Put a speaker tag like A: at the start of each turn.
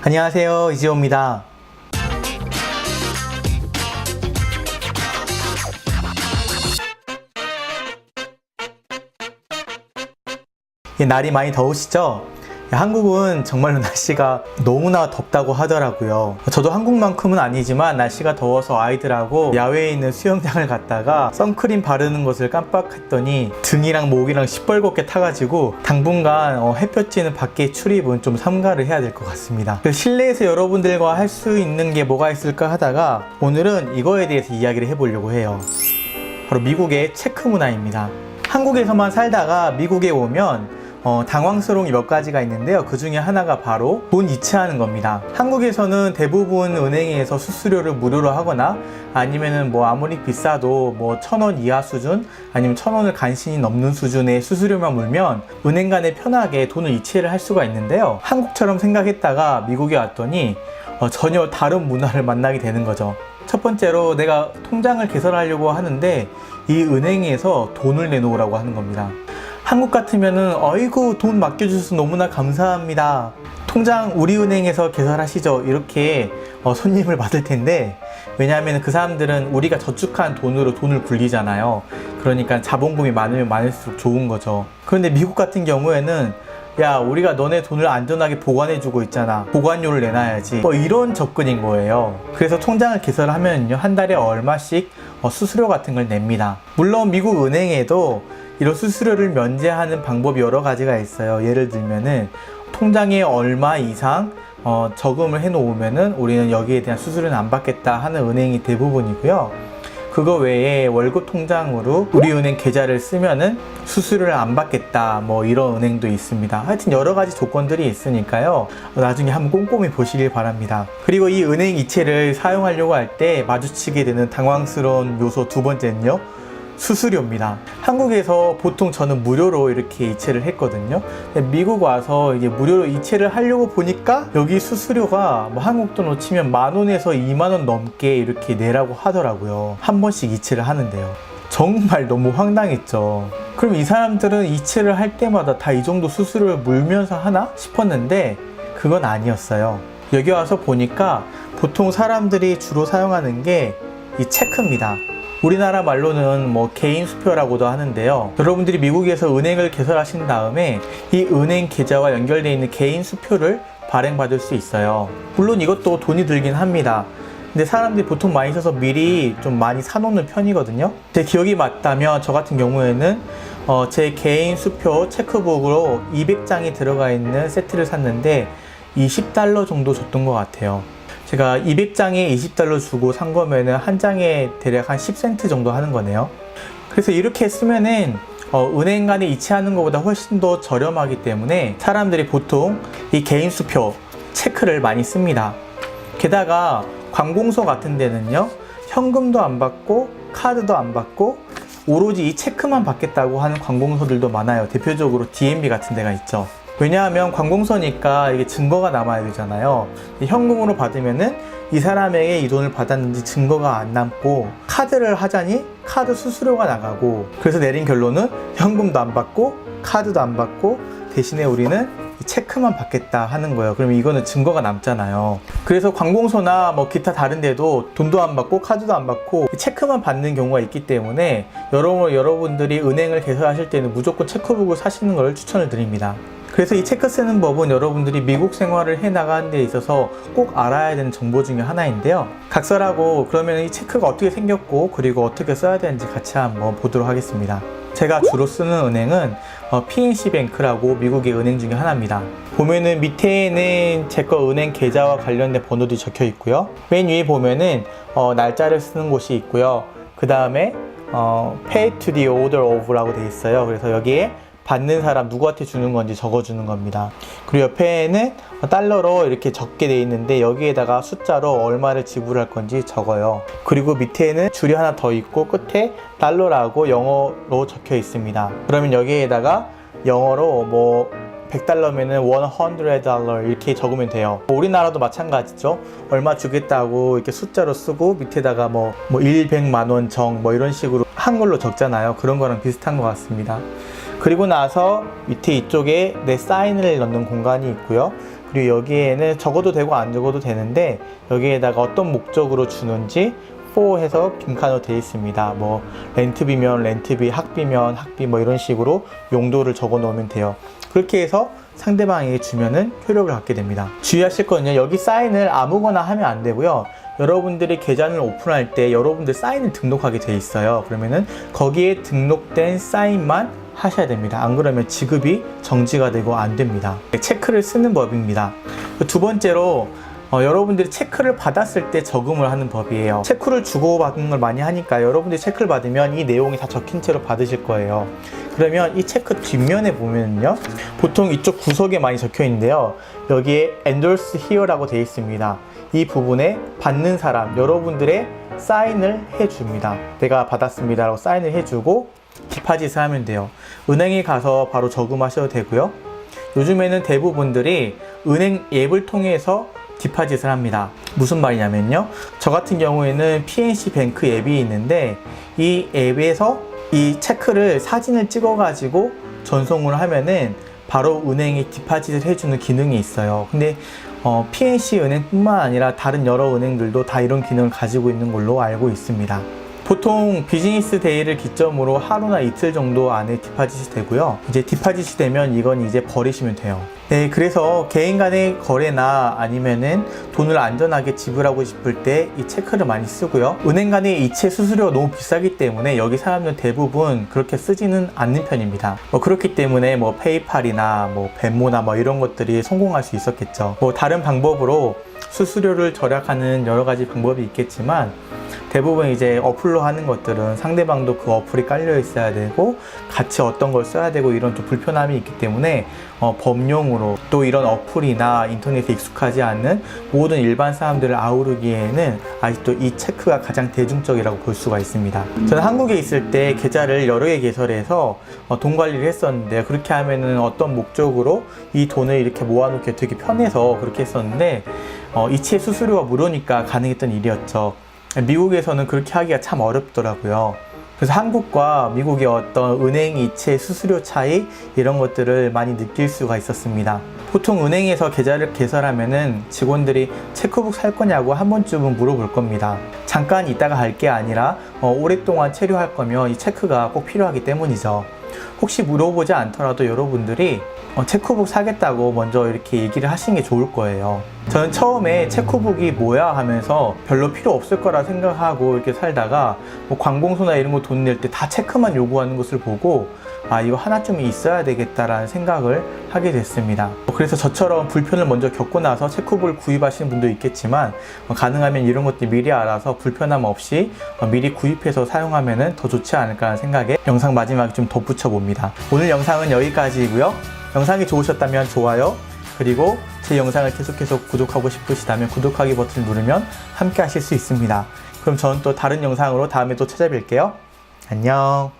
A: 안녕하세요, 이지호입니다. 날이 많이 더우시죠? 한국은 정말로 날씨가 너무나 덥다고 하더라고요. 저도 한국만큼은 아니지만 날씨가 더워서 아이들하고 야외에 있는 수영장을 갔다가 선크림 바르는 것을 깜빡했더니 등이랑 목이랑 시뻘겋게 타가지고 당분간 햇볕 쬐는 밖에 출입은 좀 삼가를 해야 될 것 같습니다. 실내에서 여러분들과 할 수 있는 게 뭐가 있을까 하다가 오늘은 이거에 대해서 이야기를 해보려고 해요. 바로 미국의 체크 문화입니다. 한국에서만 살다가 미국에 오면 당황스러운 몇 가지가 있는데요. 그 중에 하나가 바로 돈 이체하는 겁니다. 한국에서는 대부분 은행에서 수수료를 무료로 하거나 아니면은 아무리 비싸도 1,000원 이하 수준 아니면 1,000원을 간신히 넘는 수준의 수수료만 물면 은행 간에 편하게 돈을 이체를 할 수가 있는데요. 한국처럼 생각했다가 미국에 왔더니 전혀 다른 문화를 만나게 되는 거죠. 첫 번째로 내가 통장을 개설하려고 하는데 이 은행에서 돈을 내놓으라고 하는 겁니다. 한국 같으면은 어이구 돈 맡겨주셔서 너무나 감사합니다. 통장 우리은행에서 개설하시죠. 이렇게 손님을 받을 텐데 왜냐하면 그 사람들은 우리가 저축한 돈으로 돈을 굴리잖아요. 그러니까 자본금이 많으면 많을수록 좋은 거죠. 그런데 미국 같은 경우에는 야 우리가 너네 돈을 안전하게 보관해주고 있잖아. 보관료를 내놔야지. 이런 접근인 거예요. 그래서 통장을 개설하면요 한 달에 얼마씩 수수료 같은 걸 냅니다. 물론 미국 은행에도 이런 수수료를 면제하는 방법이 여러 가지가 있어요. 예를 들면은 통장에 얼마 이상 저금을 해 놓으면은 우리는 여기에 대한 수수료는 안 받겠다 하는 은행이 대부분이고요. 그거 외에 월급 통장으로 우리은행 계좌를 쓰면은 수수료를 안 받겠다 이런 은행도 있습니다. 하여튼 여러 가지 조건들이 있으니까요. 나중에 한번 꼼꼼히 보시길 바랍니다. 그리고 이 은행 이체를 사용하려고 할 때 마주치게 되는 당황스러운 요소 두 번째는요. 수수료입니다. 한국에서 보통 저는 무료로 이렇게 이체를 했거든요. 미국 와서 이제 무료로 이체를 하려고 보니까 여기 수수료가 한국 돈으로 치면 10,000원에서 20,000원 넘게 이렇게 내라고 하더라고요. 한 번씩 이체를 하는데요. 정말 너무 황당했죠. 그럼 이 사람들은 이체를 할 때마다 다 이 정도 수수료를 물면서 하나 싶었는데 그건 아니었어요. 여기 와서 보니까 보통 사람들이 주로 사용하는 게 이 체크입니다. 우리나라 말로는 개인 수표라고도 하는데요. 여러분들이 미국에서 은행을 개설하신 다음에 이 은행 계좌와 연결되어 있는 개인 수표를 발행받을 수 있어요. 물론 이것도 돈이 들긴 합니다. 근데 사람들이 보통 많이 써서 미리 좀 많이 사놓는 편이거든요. 제 기억이 맞다면 저 같은 경우에는 제 개인 수표 체크북으로 200장이 들어가 있는 세트를 샀는데 $20 정도 줬던 것 같아요. 제가 200장에 $20 주고 산 거면은 한 장에 대략 한 10센트 정도 하는 거네요. 그래서 이렇게 쓰면은 은행 간에 이체하는 것보다 훨씬 더 저렴하기 때문에 사람들이 보통 이 개인 수표 체크를 많이 씁니다. 게다가 관공서 같은 데는요 현금도 안 받고 카드도 안 받고 오로지 이 체크만 받겠다고 하는 관공서들도 많아요. 대표적으로 DMB 같은 데가 있죠. 왜냐하면 관공서니까 이게 증거가 남아야 되잖아요. 현금으로 받으면은 이 사람에게 이 돈을 받았는지 증거가 안 남고 카드를 하자니 카드 수수료가 나가고 그래서 내린 결론은 현금도 안 받고 카드도 안 받고 대신에 우리는 체크만 받겠다 하는 거예요. 그러면 이거는 증거가 남잖아요. 그래서 관공서나 기타 다른 데도 돈도 안 받고 카드도 안 받고 체크만 받는 경우가 있기 때문에 여러분들이 은행을 개설하실 때는 무조건 체크북을 사시는 걸 추천을 드립니다. 그래서 이 체크 쓰는 법은 여러분들이 미국 생활을 해 나가는 데 있어서 꼭 알아야 되는 정보 중에 하나인데요. 각설하고 그러면 이 체크가 어떻게 생겼고 그리고 어떻게 써야 되는지 같이 한번 보도록 하겠습니다. 제가 주로 쓰는 은행은 PNC뱅크라고 미국의 은행 중에 하나입니다. 보면은 밑에는 제 거 은행 계좌와 관련된 번호들이 적혀 있고요. 맨 위에 보면은 날짜를 쓰는 곳이 있고요. 그 다음에 Pay to the order of라고 되어 있어요. 그래서 여기에 받는 사람 누구한테 주는 건지 적어주는 겁니다. 그리고 옆에는 달러로 이렇게 적게 되어 있는데 여기에다가 숫자로 얼마를 지불할 건지 적어요. 그리고 밑에는 줄이 하나 더 있고 끝에 달러라고 영어로 적혀 있습니다. 그러면 여기에다가 영어로 $100면은 $100 이렇게 적으면 돼요. 우리나라도 마찬가지죠. 얼마 주겠다고 이렇게 숫자로 쓰고 밑에다가 100만 원 정 이런 식으로 한글로 적잖아요. 그런 거랑 비슷한 것 같습니다. 그리고 나서 밑에 이쪽에 내 사인을 넣는 공간이 있고요. 그리고 여기에는 적어도 되고 안 적어도 되는데 여기에다가 어떤 목적으로 주는지 for 해서 빈칸으로 되어 있습니다. 뭐 렌트비면 렌트비, 학비면 학비 뭐 이런 식으로 용도를 적어 놓으면 돼요. 그렇게 해서 상대방에게 주면은 효력을 갖게 됩니다. 주의하실 거는요, 여기 사인을 아무거나 하면 안 되고요. 여러분들이 계좌를 오픈할 때 여러분들 사인을 등록하게 돼 있어요. 그러면은 거기에 등록된 사인만 하셔야 됩니다. 안 그러면 지급이 정지가 되고 안 됩니다. 체크를 쓰는 법입니다. 두 번째로 여러분들이 체크를 받았을 때 저금을 하는 법이에요. 체크를 주고받는 걸 많이 하니까 여러분들이 체크를 받으면 이 내용이 다 적힌 채로 받으실 거예요. 그러면 이 체크 뒷면에 보면요, 보통 이쪽 구석에 많이 적혀 있는데요, 여기에 endorse here라고 되어 있습니다. 이 부분에 받는 사람, 여러분들의 사인을 해줍니다. 내가 받았습니다 라고 사인을 해주고 디파짓을 하면 돼요. 은행에 가서 바로 저금하셔도 되고요. 요즘에는 대부분들이 은행 앱을 통해서 디파짓을 합니다. 무슨 말이냐면요, 저 같은 경우에는 PNC 뱅크 앱이 있는데 이 앱에서 이 체크를 사진을 찍어 가지고 전송을 하면은 바로 은행이 디파짓을 해주는 기능이 있어요. 근데 PNC 은행뿐만 아니라 다른 여러 은행들도 다 이런 기능을 가지고 있는 걸로 알고 있습니다. 보통 비즈니스 데이를 기점으로 하루나 이틀 정도 안에 디파짓이 되고요. 이제 디파짓이 되면 이건 이제 버리시면 돼요. 네, 그래서 개인 간의 거래나 아니면은 돈을 안전하게 지불하고 싶을 때 이 체크를 많이 쓰고요. 은행 간의 이체 수수료가 너무 비싸기 때문에 여기 사람들 대부분 그렇게 쓰지는 않는 편입니다. 그렇기 때문에 뭐 페이팔이나 뭐 벤모나 뭐 이런 것들이 성공할 수 있었겠죠. 뭐 다른 방법으로 수수료를 절약하는 여러 가지 방법이 있겠지만 대부분 이제 어플로 하는 것들은 상대방도 그 어플이 깔려 있어야 되고 같이 어떤 걸 써야 되고 이런 좀 불편함이 있기 때문에 범용으로 또 이런 어플이나 인터넷에 익숙하지 않는 모든 일반 사람들을 아우르기에는 아직도 이 체크가 가장 대중적이라고 볼 수가 있습니다. 저는 한국에 있을 때 계좌를 여러 개 개설해서 돈 관리를 했었는데, 그렇게 하면은 어떤 목적으로 이 돈을 이렇게 모아놓기 되게 편해서 그렇게 했었는데 이체 수수료가 무료니까 가능했던 일이었죠. 미국에서는 그렇게 하기가 참 어렵더라고요. 그래서 한국과 미국의 어떤 은행 이체 수수료 차이, 이런 것들을 많이 느낄 수가 있었습니다. 보통 은행에서 계좌를 개설하면은 직원들이 체크북 살 거냐고 한 번쯤은 물어볼 겁니다. 잠깐 있다가 할 게 아니라 오랫동안 체류할 거면 이 체크가 꼭 필요하기 때문이죠. 혹시 물어보지 않더라도 여러분들이 체크북 사겠다고 먼저 이렇게 얘기를 하시는 게 좋을 거예요. 저는 처음에 체크북이 뭐야 하면서 별로 필요 없을 거라 생각하고 이렇게 살다가 뭐 관공서나 이런 거 돈 낼 때 다 체크만 요구하는 것을 보고 이거 하나쯤 있어야 되겠다라는 생각을 하게 됐습니다. 그래서 저처럼 불편을 먼저 겪고 나서 체크북을 구입하시는 분도 있겠지만 가능하면 이런 것들 미리 알아서 불편함 없이 미리 구입해서 사용하면 더 좋지 않을까 하는 생각에 영상 마지막에 좀 덧붙여 봅니다. 오늘 영상은 여기까지이고요. 영상이 좋으셨다면 좋아요, 그리고 제 영상을 계속해서 구독하고 싶으시다면 구독하기 버튼을 누르면 함께 하실 수 있습니다. 그럼 저는 또 다른 영상으로 다음에 또 찾아뵐게요. 안녕.